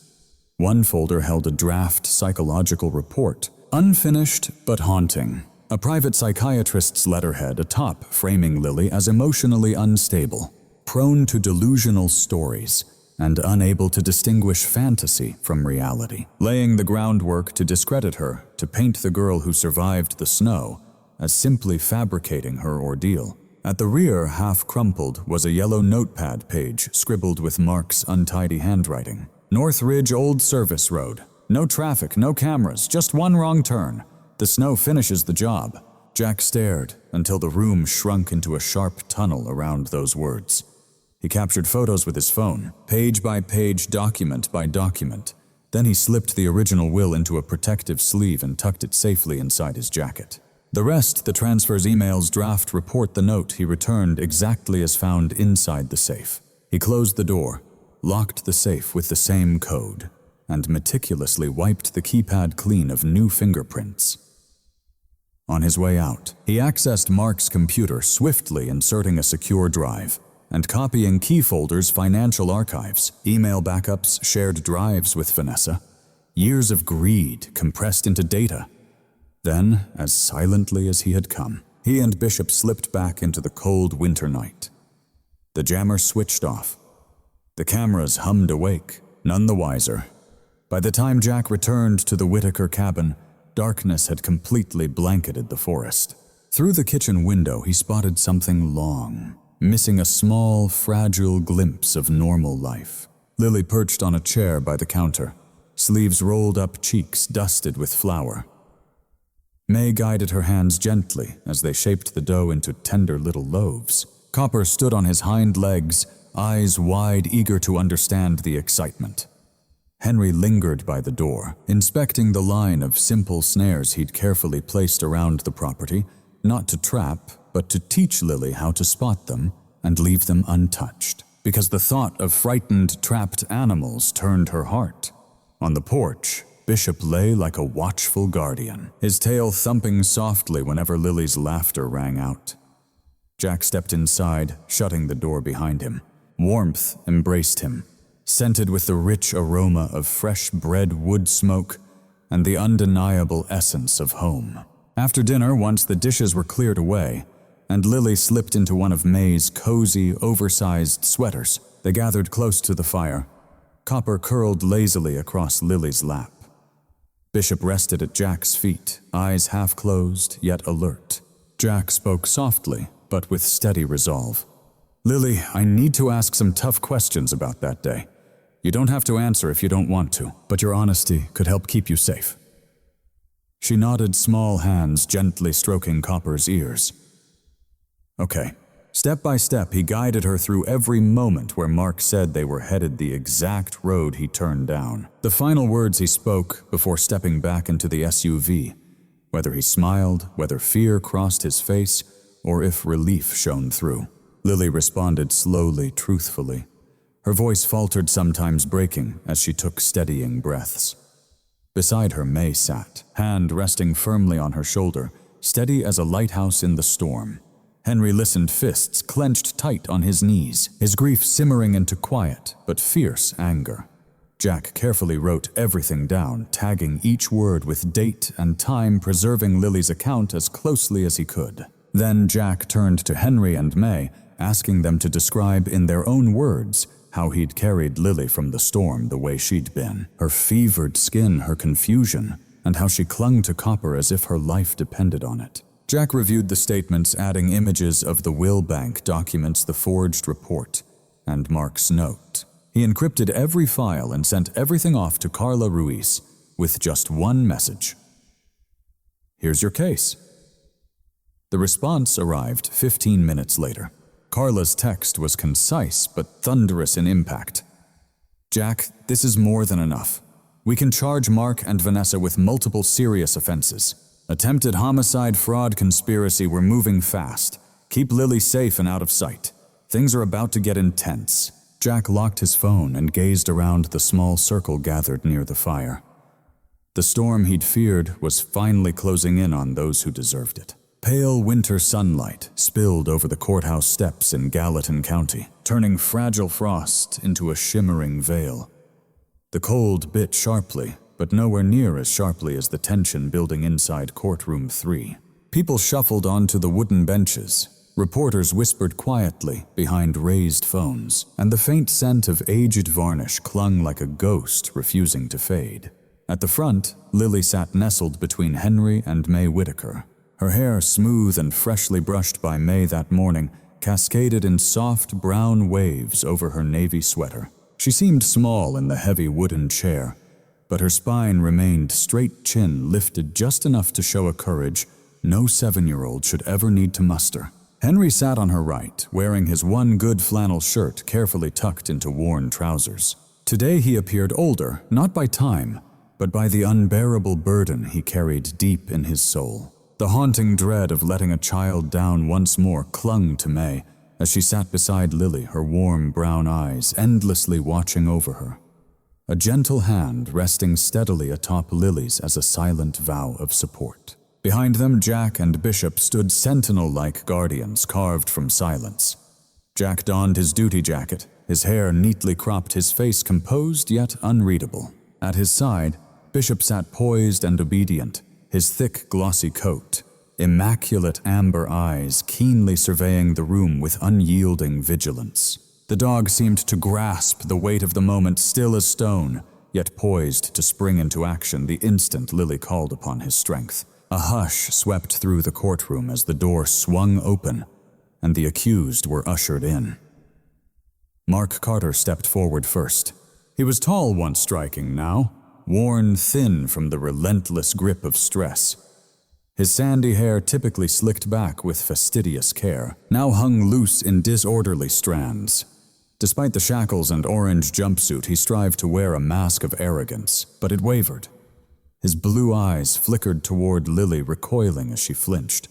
One folder held a draft psychological report, unfinished but haunting. A private psychiatrist's letterhead atop, framing Lily as emotionally unstable, prone to delusional stories, and unable to distinguish fantasy from reality, laying the groundwork to discredit her, to paint the girl who survived the snow as simply fabricating her ordeal. At the rear, half crumpled, was a yellow notepad page scribbled with Mark's untidy handwriting. North Ridge Old Service Road. No traffic, no cameras, just one wrong turn. The snow finishes the job. Jack stared until the room shrunk into a sharp tunnel around those words. He captured photos with his phone, page by page, document by document. Then he slipped the original will into a protective sleeve and tucked it safely inside his jacket. The rest, the transfer's emails, draft, report, the note, he returned exactly as found inside the safe. He closed the door, locked the safe with the same code, and meticulously wiped the keypad clean of new fingerprints. On his way out, he accessed Mark's computer, swiftly inserting a secure drive and copying key folders, financial archives, email backups, shared drives with Vanessa. Years of greed compressed into data. Then, as silently as he had come, he and Bishop slipped back into the cold winter night. The jammer switched off. The cameras hummed awake, none the wiser. By the time Jack returned to the Whitaker cabin, darkness had completely blanketed the forest. Through the kitchen window, he spotted something long, missing a small, fragile glimpse of normal life. Lily perched on a chair by the counter, sleeves rolled up, cheeks dusted with flour. May guided her hands gently as they shaped the dough into tender little loaves. Copper stood on his hind legs, eyes wide, eager to understand the excitement. Henry lingered by the door, inspecting the line of simple snares he'd carefully placed around the property, not to trap, but to teach Lily how to spot them and leave them untouched, because the thought of frightened, trapped animals turned her heart. On the porch, Bishop lay like a watchful guardian, his tail thumping softly whenever Lily's laughter rang out. Jack stepped inside, shutting the door behind him. Warmth embraced him, scented with the rich aroma of fresh bread wood smoke and the undeniable essence of home. After dinner, once the dishes were cleared away, and Lily slipped into one of May's cozy, oversized sweaters, they gathered close to the fire. Copper curled lazily across Lily's lap. Bishop rested at Jack's feet, eyes half closed, yet alert. Jack spoke softly, but with steady resolve. "Lily, I need to ask some tough questions about that day. You don't have to answer if you don't want to, but your honesty could help keep you safe." She nodded, small hands gently stroking Copper's ears. Okay. Step by step, he guided her through every moment where Mark said they were headed the exact road he turned down. The final words he spoke before stepping back into the SUV, whether he smiled, whether fear crossed his face, or if relief shone through. Lily responded slowly, truthfully. Her voice faltered, sometimes breaking, as she took steadying breaths. Beside her, May sat, hand resting firmly on her shoulder, steady as a lighthouse in the storm. Henry listened, fists clenched tight on his knees, his grief simmering into quiet but fierce anger. Jack carefully wrote everything down, tagging each word with date and time, preserving Lily's account as closely as he could. Then Jack turned to Henry and May, asking them to describe in their own words how he'd carried Lily from the storm the way she'd been, her fevered skin, her confusion, and how she clung to Copper as if her life depended on it. Jack reviewed the statements, adding images of the will bank documents, the forged report, and Mark's note. He encrypted every file and sent everything off to Carla Ruiz with just one message. "Here's your case." The response arrived 15 minutes later. Carla's text was concise but thunderous in impact. "Jack, this is more than enough. We can charge Mark and Vanessa with multiple serious offenses. Attempted homicide, fraud, conspiracy. We're moving fast. Keep Lily safe and out of sight. Things are about to get intense." Jack locked his phone and gazed around the small circle gathered near the fire. The storm he'd feared was finally closing in on those who deserved it. Pale winter sunlight spilled over the courthouse steps in Gallatin County, turning fragile frost into a shimmering veil. The cold bit sharply, but nowhere near as sharply as the tension building inside courtroom 3. People shuffled onto the wooden benches. Reporters whispered quietly behind raised phones, and the faint scent of aged varnish clung like a ghost refusing to fade. At the front, Lily sat nestled between Henry and May Whitaker. Her hair, smooth and freshly brushed by May that morning, cascaded in soft brown waves over her navy sweater. She seemed small in the heavy wooden chair, but her spine remained straight, chin lifted just enough to show a courage no 7-year-old should ever need to muster. Henry sat on her right, wearing his one good flannel shirt carefully tucked into worn trousers. Today he appeared older, not by time, but by the unbearable burden he carried deep in his soul. The haunting dread of letting a child down once more clung to May as she sat beside Lily, her warm brown eyes endlessly watching over her. A gentle hand resting steadily atop Lily's as a silent vow of support. Behind them, Jack and Bishop stood sentinel-like guardians carved from silence. Jack donned his duty jacket, his hair neatly cropped, his face composed yet unreadable. At his side, Bishop sat poised and obedient, his thick, glossy coat, immaculate amber eyes keenly surveying the room with unyielding vigilance. The dog seemed to grasp the weight of the moment, still as stone, yet poised to spring into action the instant Lily called upon his strength. A hush swept through the courtroom as the door swung open and the accused were ushered in. Mark Carter stepped forward first. He was tall once, striking now, worn thin from the relentless grip of stress. His sandy hair, typically slicked back with fastidious care, now hung loose in disorderly strands. Despite the shackles and orange jumpsuit, he strived to wear a mask of arrogance, but it wavered. His blue eyes flickered toward Lily, recoiling as she flinched.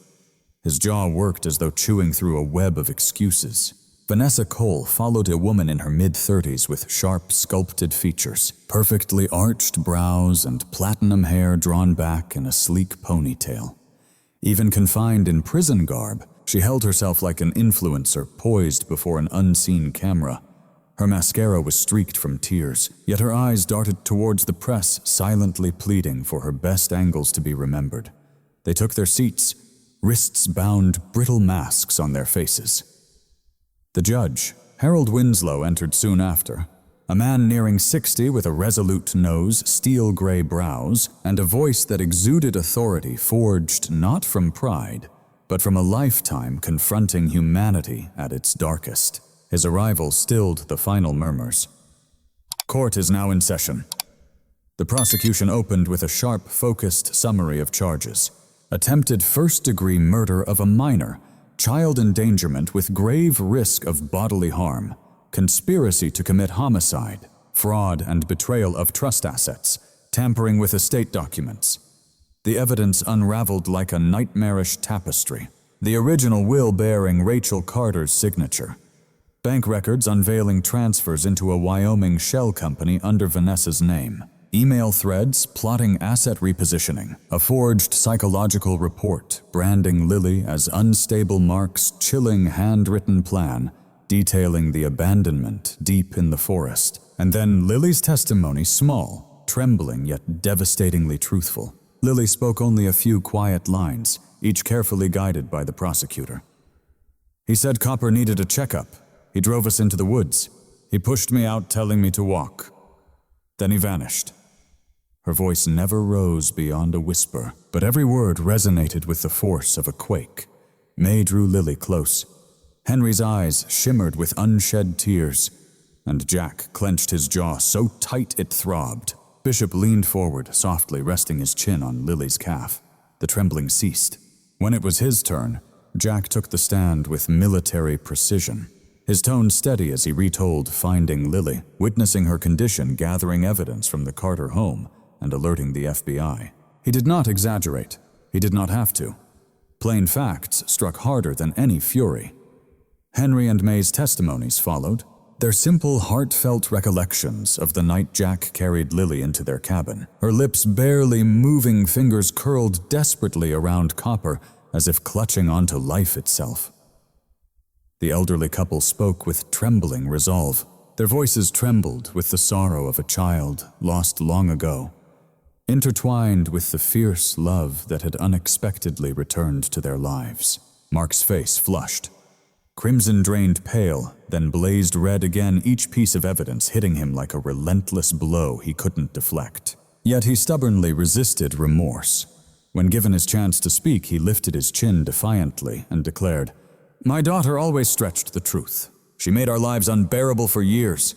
His jaw worked as though chewing through a web of excuses. Vanessa Cole followed, a woman in her mid-30s with sharp, sculpted features, perfectly arched brows, and platinum hair drawn back in a sleek ponytail. Even confined in prison garb, she held herself like an influencer poised before an unseen camera. Her mascara was streaked from tears, yet her eyes darted towards the press, silently pleading for her best angles to be remembered. They took their seats, wrists bound, brittle masks on their faces. The judge, Harold Winslow, entered soon after, a man nearing 60 with a resolute nose, steel-gray brows, and a voice that exuded authority forged not from pride, but from a lifetime confronting humanity at its darkest. His arrival stilled the final murmurs. Court is now in session. The prosecution opened with a sharp, focused summary of charges. Attempted first-degree murder of a minor, child endangerment with grave risk of bodily harm, conspiracy to commit homicide, fraud and betrayal of trust assets, tampering with estate documents. The evidence unraveled like a nightmarish tapestry. The original will bearing Rachel Carter's signature. Bank records unveiling transfers into a Wyoming shell company under Vanessa's name. Email threads plotting asset repositioning. A forged psychological report branding Lily as unstable Mark's chilling handwritten plan detailing the abandonment deep in the forest. And then Lily's testimony, small, trembling yet devastatingly truthful. Lily spoke only a few quiet lines, each carefully guided by the prosecutor. He said Copper needed a checkup. He drove us into the woods. He pushed me out, telling me to walk. Then he vanished. Her voice never rose beyond a whisper, but every word resonated with the force of a quake. May drew Lily close. Henry's eyes shimmered with unshed tears, and Jack clenched his jaw so tight it throbbed. Bishop leaned forward, softly resting his chin on Lily's calf. The trembling ceased. When it was his turn, Jack took the stand with military precision. His tone steady as he retold finding Lily, witnessing her condition, gathering evidence from the Carter home, and alerting the FBI. He did not exaggerate. He did not have to. Plain facts struck harder than any fury. Henry and May's testimonies followed, their simple, heartfelt recollections of the night Jack carried Lily into their cabin, her lips barely moving, fingers curled desperately around Copper as if clutching onto life itself. The elderly couple spoke with trembling resolve. Their voices trembled with the sorrow of a child lost long ago, intertwined with the fierce love that had unexpectedly returned to their lives. Mark's face flushed. Crimson drained pale, then blazed red again, each piece of evidence hitting him like a relentless blow he couldn't deflect. Yet he stubbornly resisted remorse. When given his chance to speak, he lifted his chin defiantly and declared, "My daughter always stretched the truth. She made our lives unbearable for years.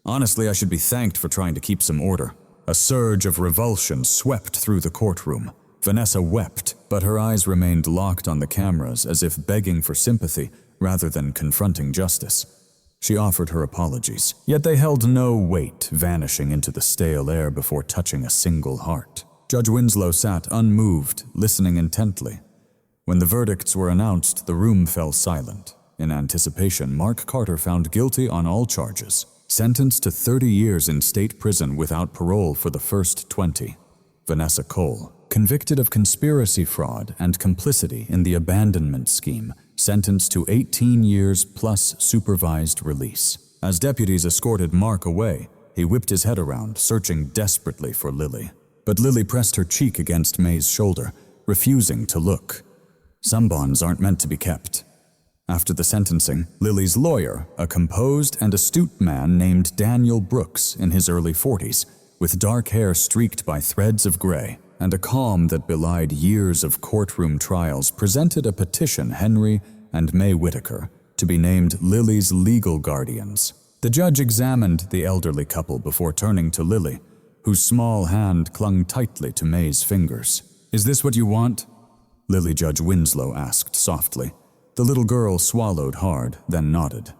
Honestly, I should be thanked for trying to keep some order." A surge of revulsion swept through the courtroom. Vanessa wept, but her eyes remained locked on the cameras as if begging for sympathy rather than confronting justice. She offered her apologies, yet they held no weight, vanishing into the stale air before touching a single heart. Judge Winslow sat unmoved, listening intently. When the verdicts were announced, the room fell silent. In anticipation, Mark Carter found guilty on all charges, sentenced to 30 years in state prison without parole for the first 20. Vanessa Cole, convicted of conspiracy fraud and complicity in the abandonment scheme, sentenced to 18 years plus supervised release. As deputies escorted Mark away, he whipped his head around, searching desperately for Lily. But Lily pressed her cheek against May's shoulder, refusing to look. Some bonds aren't meant to be kept. After the sentencing, Lily's lawyer, a composed and astute man named Daniel Brooks in his early 40s, with dark hair streaked by threads of gray, and a calm that belied years of courtroom trials, presented a petition Henry and May Whitaker to be named Lily's legal guardians. The judge examined the elderly couple before turning to Lily, whose small hand clung tightly to May's fingers. "Is this what you want?" Lily Judge Winslow asked softly. The little girl swallowed hard, then nodded.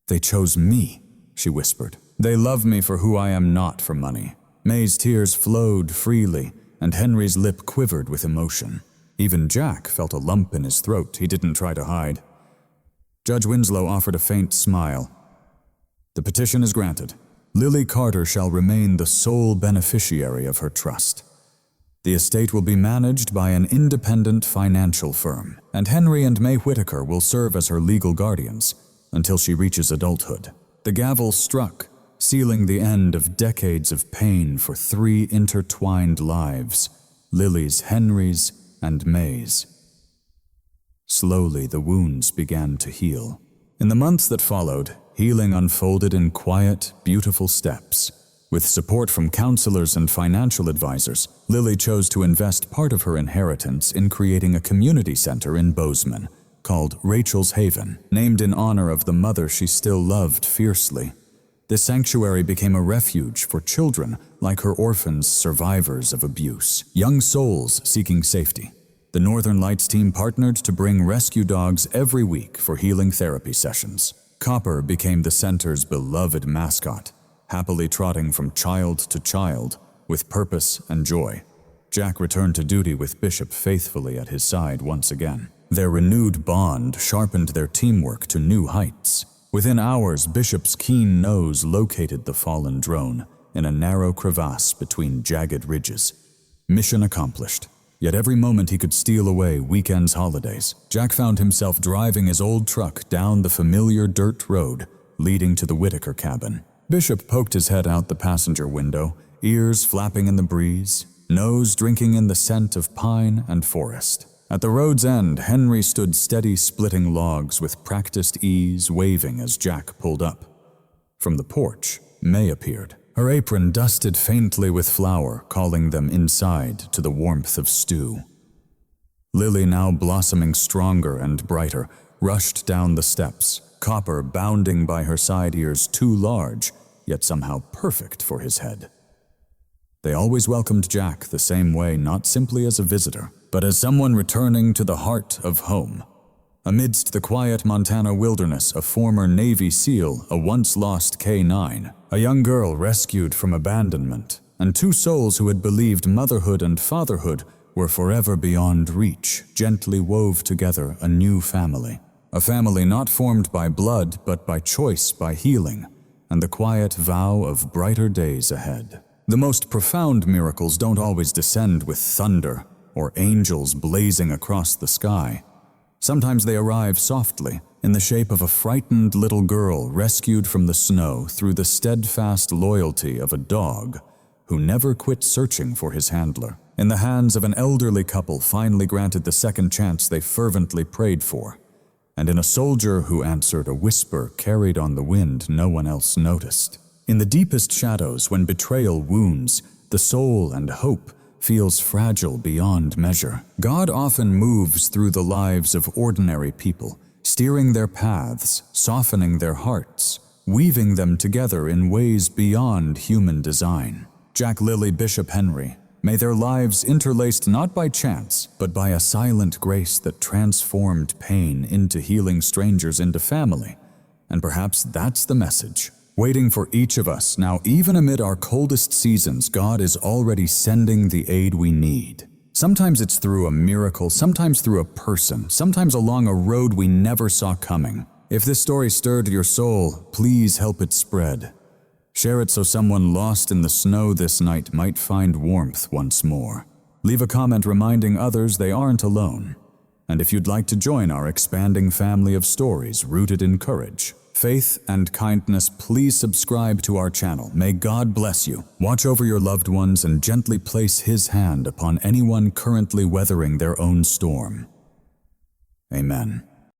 "They chose me," she whispered. "They love me for who I am, not for money." May's tears flowed freely, and Henry's lip quivered with emotion. Even Jack felt a lump in his throat he didn't try to hide. Judge Winslow offered a faint smile. "The petition is granted. Lily Carter shall remain the sole beneficiary of her trust. The estate will be managed by an independent financial firm, and Henry and May Whitaker will serve as her legal guardians until she reaches adulthood." The gavel struck, sealing the end of decades of pain for 3 intertwined lives: Lily's, Henry's, and maze. Slowly, the wounds began to heal. In the months that followed, healing unfolded in quiet, beautiful steps. With support from counselors and financial advisors, Lily chose to invest part of her inheritance in creating a community center in Bozeman called Rachel's Haven, named in honor of the mother she still loved fiercely. This sanctuary became a refuge for children like her orphans, survivors of abuse, young souls seeking safety. The Northern Lights team partnered to bring rescue dogs every week for healing therapy sessions. Copper became the center's beloved mascot, happily trotting from child to child with purpose and joy. Jack returned to duty with Bishop faithfully at his side once again. Their renewed bond sharpened their teamwork to new heights. Within hours, Bishop's keen nose located the fallen drone in a narrow crevasse between jagged ridges. Mission accomplished. Yet every moment he could steal away, weekends, holidays, Jack found himself driving his old truck down the familiar dirt road leading to the Whitaker cabin. Bishop poked his head out the passenger window, ears flapping in the breeze, nose drinking in the scent of pine and forest. At the road's end, Henry stood steady splitting logs with practiced ease, waving as Jack pulled up. From the porch, May appeared, her apron dusted faintly with flour, calling them inside to the warmth of stew. Lily, now blossoming stronger and brighter, rushed down the steps, Copper bounding by her side ears too large, yet somehow perfect for his head. They always welcomed Jack the same way, not simply as a visitor, but as someone returning to the heart of home. Amidst the quiet Montana wilderness, a former Navy SEAL, a once-lost K-9, a young girl rescued from abandonment, and two souls who had believed motherhood and fatherhood were forever beyond reach, gently wove together a new family. A family not formed by blood, but by choice, by healing, and the quiet vow of brighter days ahead. The most profound miracles don't always descend with thunder or angels blazing across the sky. Sometimes they arrive softly, in the shape of a frightened little girl rescued from the snow through the steadfast loyalty of a dog who never quit searching for his handler, in the hands of an elderly couple finally granted the second chance they fervently prayed for, and in a soldier who answered a whisper carried on the wind no one else noticed. In the deepest shadows, when betrayal wounds, the soul and hope feels fragile beyond measure. God often moves through the lives of ordinary people, steering their paths, softening their hearts, weaving them together in ways beyond human design. Jack, Lily, Bishop, Henry, may their lives interlaced not by chance, but by a silent grace that transformed pain into healing, strangers into family. And perhaps that's the message waiting for each of us. Now, even amid our coldest seasons, God is already sending the aid we need. Sometimes it's through a miracle, sometimes through a person, sometimes along a road we never saw coming. If this story stirred your soul, please help it spread. Share it so someone lost in the snow this night might find warmth once more. Leave a comment reminding others they aren't alone. And if you'd like to join our expanding family of stories rooted in courage, faith, and kindness, please subscribe to our channel. May God bless you. Watch over your loved ones and gently place His hand upon anyone currently weathering their own storm. Amen.